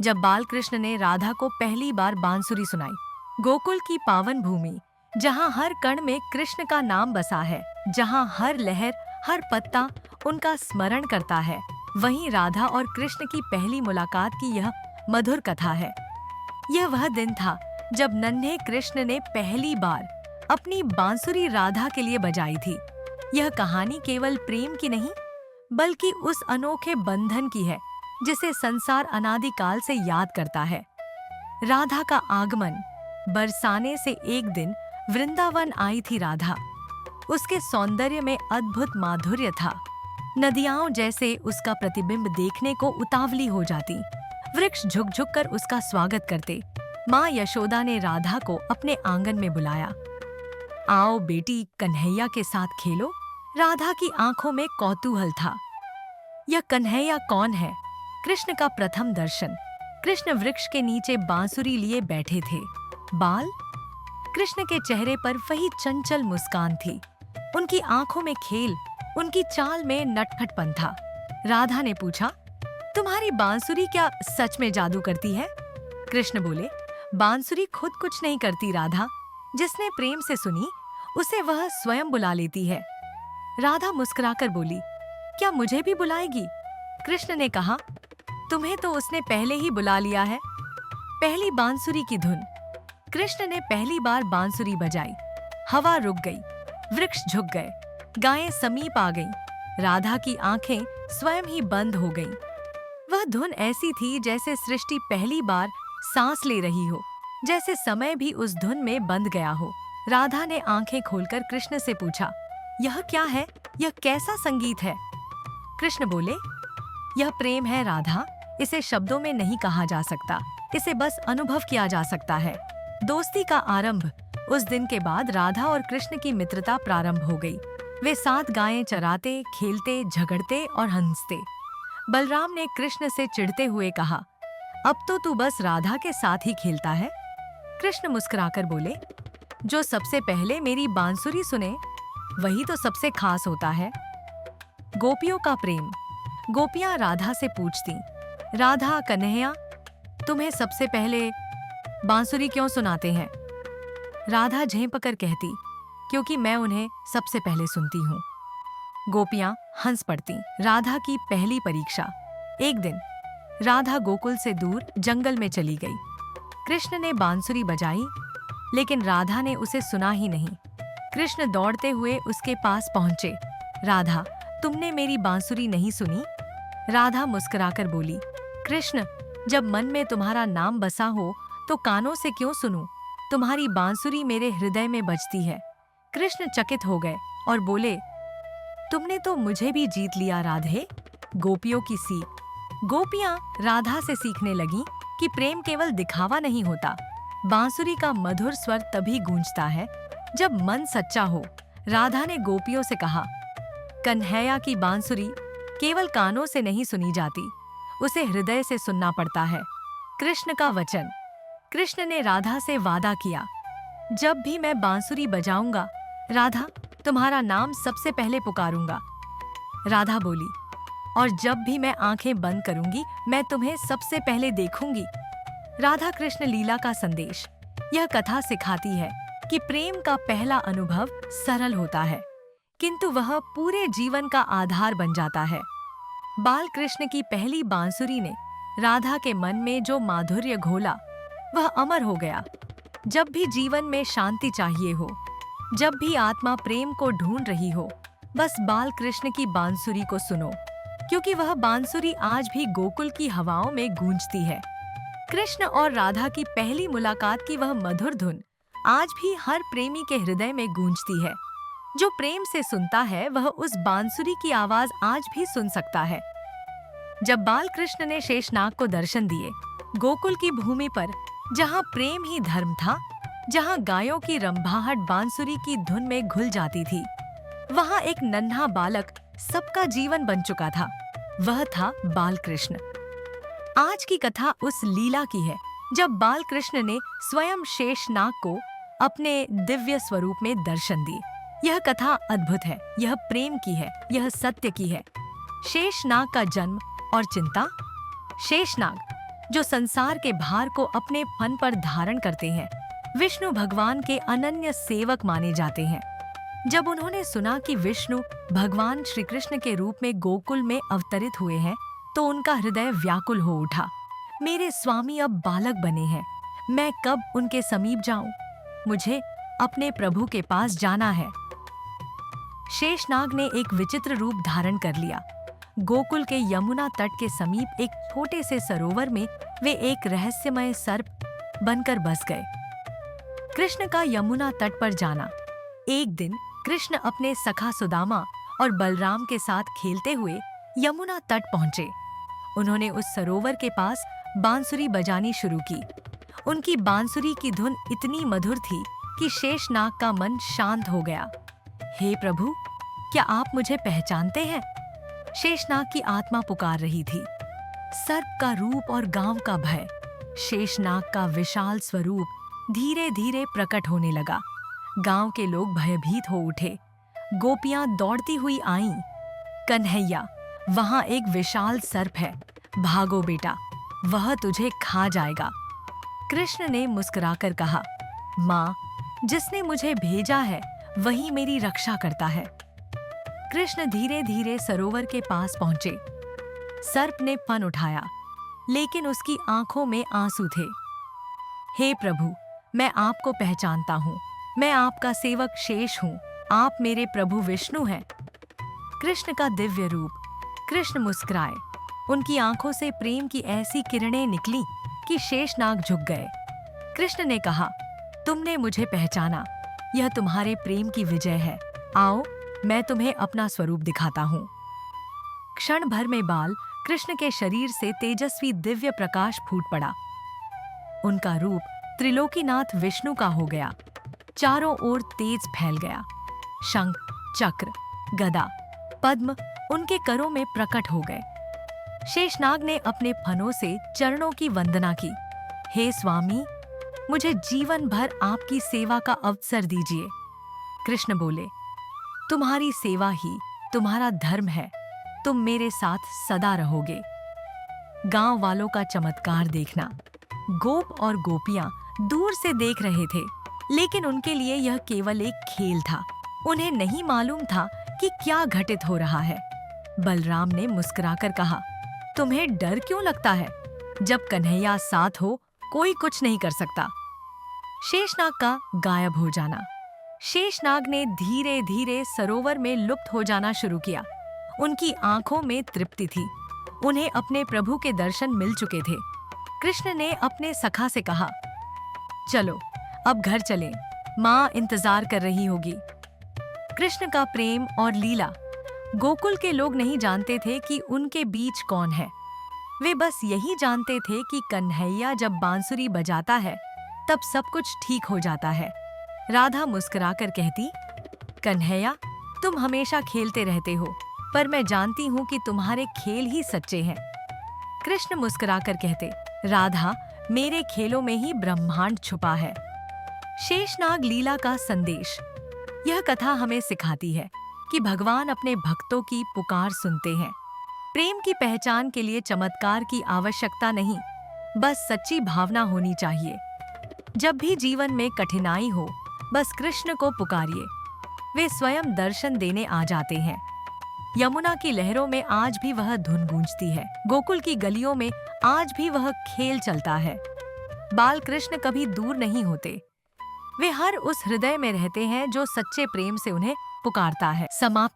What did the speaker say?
जब बाल कृष्ण ने राधा को पहली बार बांसुरी सुनाई। गोकुल की पावन भूमि, जहाँ हर कण में कृष्ण का नाम बसा है, जहाँ हर लहर, हर पत्ता उनका स्मरण करता है, वहीं राधा और कृष्ण की पहली मुलाकात की यह मधुर कथा है। यह वह दिन था जब नन्हे कृष्ण ने पहली बार अपनी बांसुरी राधा के लिए बजाई थी। यह कहानी केवल प्रेम की नहीं, बल्कि उस अनोखे बंधन की है जिसे संसार अनादिकाल से याद करता है। राधा का आगमन। बरसाने से एक दिन वृंदावन आई थी राधा। उसके सौंदर्य में अद्भुत माधुर्य था। नदियाओं जैसे उसका प्रतिबिंब देखने को उतावली हो जाती। वृक्ष झुक झुक कर उसका स्वागत करते। माँ यशोदा ने राधा को अपने आंगन में बुलाया। आओ बेटी, कन्हैया के साथ खेलो। राधा की आंखों में कौतूहल था। यह कन्हैया कौन है? कृष्ण का प्रथम दर्शन। कृष्ण वृक्ष के नीचे बांसुरी लिए बैठे थे। बाल? कृष्ण के चेहरे पर वही चंचल मुस्कान थी। उनकी आंखों में खेल, उनकी चाल में नटखटपन था। राधा ने पूछा, तुम्हारी बांसुरी क्या सच में जादू करती है? कृष्ण बोले, बांसुरी खुद कुछ नहीं करती राधा। जिसने प्रेम से सुनी, उसे वह स्वयं बुला लेती है। राधा मुस्कुराकर बोली, क्या मुझे भी बुलाएगी? कृष्ण ने कहा, तुम्हें तो उसने पहले ही बुला लिया है। पहली बांसुरी की धुन। कृष्ण ने पहली बार बांसुरी बजाई। हवा रुक गई, वृक्ष झुक गए, गायें समीप आ गईं। राधा की आंखें स्वयं ही बंद हो गईं। वह धुन ऐसी थी जैसे सृष्टि पहली बार सांस ले रही हो, जैसे समय भी उस धुन में बंध गया हो। राधा ने आंखें खोलकर कृष्ण से पूछा, यह क्या है? यह कैसा संगीत है? कृष्ण बोले, यह प्रेम है राधा। इसे शब्दों में नहीं कहा जा सकता, इसे बस अनुभव किया जा सकता है। दोस्ती का आरंभ। उस दिन के बाद राधा और कृष्ण की मित्रता प्रारंभ हो गई। वे साथ गायें चराते, खेलते, झगड़ते और हंसते। बलराम ने कृष्ण से चिढ़ते हुए कहा, अब तो तू बस राधा के साथ ही खेलता है। कृष्ण मुस्कुराकर बोले, जो सबसे पहले मेरी बांसुरी सुने, वही तो सबसे खास होता है। गोपियों का प्रेम। गोपियां राधा से पूछती, राधा, कन्हैया, तुम्हें सबसे पहले बांसुरी क्यों सुनाते हैं? राधा झेंपकर कहती, क्योंकि मैं उन्हें सबसे पहले सुनती हूँ। गोपियां हंस पड़ती। राधा की पहली परीक्षा। एक दिन राधा गोकुल से दूर जंगल में चली गई। कृष्ण ने बांसुरी बजाई, लेकिन राधा ने उसे सुना ही नहीं। कृष्ण दौड़ते हुए उसके पास पहुंचे। राधा, तुमने मेरी बांसुरी नहीं सुनी? राधा मुस्कुराकर बोली, कृष्ण, जब मन में तुम्हारा नाम बसा हो तो कानों से क्यों सुनूं? तुम्हारी बांसुरी मेरे हृदय में बजती है। कृष्ण चकित हो गए और बोले, तुमने तो मुझे भी जीत लिया राधे। गोपियों की सीख। गोपियां राधा से सीखने लगीं कि प्रेम केवल दिखावा नहीं होता। बांसुरी का मधुर स्वर तभी गूंजता है जब मन सच्चा हो। राधा ने गोपियों से कहा, कन्हैया की बांसुरी केवल कानों से नहीं सुनी जाती, उसे हृदय से सुनना पड़ता है। कृष्ण का वचन। कृष्ण ने राधा से वादा किया, जब भी मैं बांसुरी बजाऊंगा, राधा, तुम्हारा नाम सबसे पहले पुकारूंगा। राधा बोली, और जब भी मैं आंखें बंद करूंगी, मैं तुम्हें सबसे पहले देखूंगी। राधा कृष्ण लीला का संदेश। यह कथा सिखाती है कि प्रेम का पहला अनुभव सरल होता है, किंतु वह पूरे जीवन का आधार बन जाता है। बाल कृष्ण की पहली बांसुरी ने राधा के मन में जो माधुर्य घोला, वह अमर हो गया। जब भी जीवन में शांति चाहिए हो, जब भी आत्मा प्रेम को ढूंढ रही हो, बस बाल कृष्ण की बांसुरी को सुनो, क्योंकि वह बांसुरी आज भी गोकुल की हवाओं में गूंजती है। कृष्ण और राधा की पहली मुलाकात की वह मधुर धुन आज भी हर प्रेमी के हृदय में गूंजती है। जो प्रेम से सुनता है, वह उस बांसुरी की आवाज आज भी सुन सकता है। जब बाल कृष्ण ने शेषनाग को दर्शन दिए, गोकुल की भूमि पर, जहाँ प्रेम ही धर्म था, जहाँ गायों की रंभाहट बांसुरी की धुन में घुल जाती थी, वहाँ एक नन्हा बालक सबका जीवन बन चुका था। वह था बाल कृष्ण। आज की कथा उस लीला की है जब बाल कृष्ण ने स्वयं शेषनाग को अपने दिव्य स्वरूप में दर्शन दिए। यह कथा अद्भुत है, यह प्रेम की है, यह सत्य की है। शेषनाग का जन्म और चिंता। शेषनाग जो संसार के भार को अपने फन पर धारण करते हैं। विष्णु भगवान के अनन्य सेवक माने जाते हैं। जब उन्होंने सुना कि विष्णु भगवान श्री कृष्ण के रूप में गोकुल में अवतरित हुए हैं, तो उनका हृदय व्याकुल हो उठा। मेरे स्वामी अब बालक बने हैं, मैं कब उनके समीप जाऊं? मुझे अपने प्रभु के पास जाना है। शेषनाग ने एक विचित्र रूप धारण कर लिया। गोकुल के यमुना तट के समीप एक छोटे से सरोवर में वे एक रहस्यमय सर्प बनकर बस गए। कृष्ण का यमुना तट पर जाना। एक दिन कृष्ण अपने सखा सुदामा और बलराम के साथ खेलते हुए यमुना तट पहुंचे। उन्होंने उस सरोवर के पास बांसुरी बजानी शुरू की। उनकी बांसुरी की धुन इतनी मधुर थी कि शेषनाग का मन शांत हो गया। हे प्रभु, क्या आप मुझे पहचानते हैं? शेषनाग की आत्मा पुकार रही थी। सर्प का रूप और गांव का भय, शेषनाग का विशाल स्वरूप धीरे धीरे प्रकट होने लगा। गांव के लोग भयभीत हो उठे। गोपियां दौड़ती हुई आईं। कन्हैया, वहां एक विशाल सर्प है, भागो बेटा, वह तुझे खा जाएगा। कृष्ण ने मुस्कुराकर कहा, माँ, जिसने मुझे भेजा है वही मेरी रक्षा करता है। कृष्ण धीरे धीरे सरोवर के पास पहुंचे। सर्प ने फन उठाया, लेकिन उसकी आंखों में आंसू थे। हे प्रभु, मैं आपको पहचानता हूँ, मैं आपका सेवक शेष हूँ, आप मेरे प्रभु विष्णु हैं। कृष्ण का दिव्य रूप। कृष्ण मुस्कुराए। उनकी आंखों से प्रेम की ऐसी किरणें निकली कि शेषनाग झुक गए। कृष्ण ने कहा, तुमने मुझे पहचाना, यह तुम्हारे प्रेम की विजय है। आओ, मैं तुम्हें अपना स्वरूप दिखाता हूँ। क्षण भर में बाल कृष्ण के शरीर से तेजस्वी दिव्य प्रकाश फूट पड़ा। उनका रूप त्रिलोकीनाथ विष्णु का हो गया। चारों ओर तेज फैल गया। शंख, चक्र, गदा, पद्म उनके करों में प्रकट हो गए। शेषनाग ने अपने फनों से चरणों की वंदना की। हे स्वामी, मुझे जीवन भर आपकी सेवा का अवसर दीजिए। कृष्ण बोले, तुम्हारी सेवा ही तुम्हारा धर्म है, तुम मेरे साथ सदा रहोगे। गांव वालों का चमत्कार देखना। गोप और गोपियां दूर से देख रहे थे, लेकिन उनके लिए यह केवल एक खेल था। उन्हें नहीं मालूम था कि क्या घटित हो रहा है। बलराम ने मुस्कुराकर कहा, तुम्हें डर क्यों लगता है? जब कन्हैया साथ हो, कोई कुछ नहीं कर सकता। शेषनाग का गायब हो जाना। शेषनाग ने धीरे धीरे सरोवर में लुप्त हो जाना शुरू किया। उनकी आंखों में तृप्ति थी। उन्हें अपने प्रभु के दर्शन मिल चुके थे। कृष्ण ने अपने सखा से कहा, चलो अब घर चलें, माँ इंतजार कर रही होगी। कृष्ण का प्रेम और लीला। गोकुल के लोग नहीं जानते थे कि उनके बीच कौन है। वे बस यही जानते थे कि कन्हैया जब बांसुरी बजाता है तब सब कुछ ठीक हो जाता है। राधा मुस्कुराकर कहती, कन्हैया, तुम हमेशा खेलते रहते हो, पर मैं जानती हूँ कि तुम्हारे खेल ही सच्चे हैं। कृष्ण मुस्कुराकर कहते, राधा, मेरे खेलों में ही ब्रह्मांड छुपा है। शेषनाग लीला का संदेश। यह कथा हमें सिखाती है कि भगवान अपने भक्तों की पुकार सुनते हैं। प्रेम की पहचान के लिए चमत्कार की आवश्यकता नहीं, बस सच्ची भावना होनी चाहिए। जब भी जीवन में कठिनाई हो, बस कृष्ण को पुकारिए, वे स्वयं दर्शन देने आ जाते हैं। यमुना की लहरों में आज भी वह धुन गूंजती है। गोकुल की गलियों में आज भी वह खेल चलता है। बाल कृष्ण कभी दूर नहीं होते। वे हर उस हृदय में रहते हैं जो सच्चे प्रेम से उन्हें पुकारता है। समाप्त।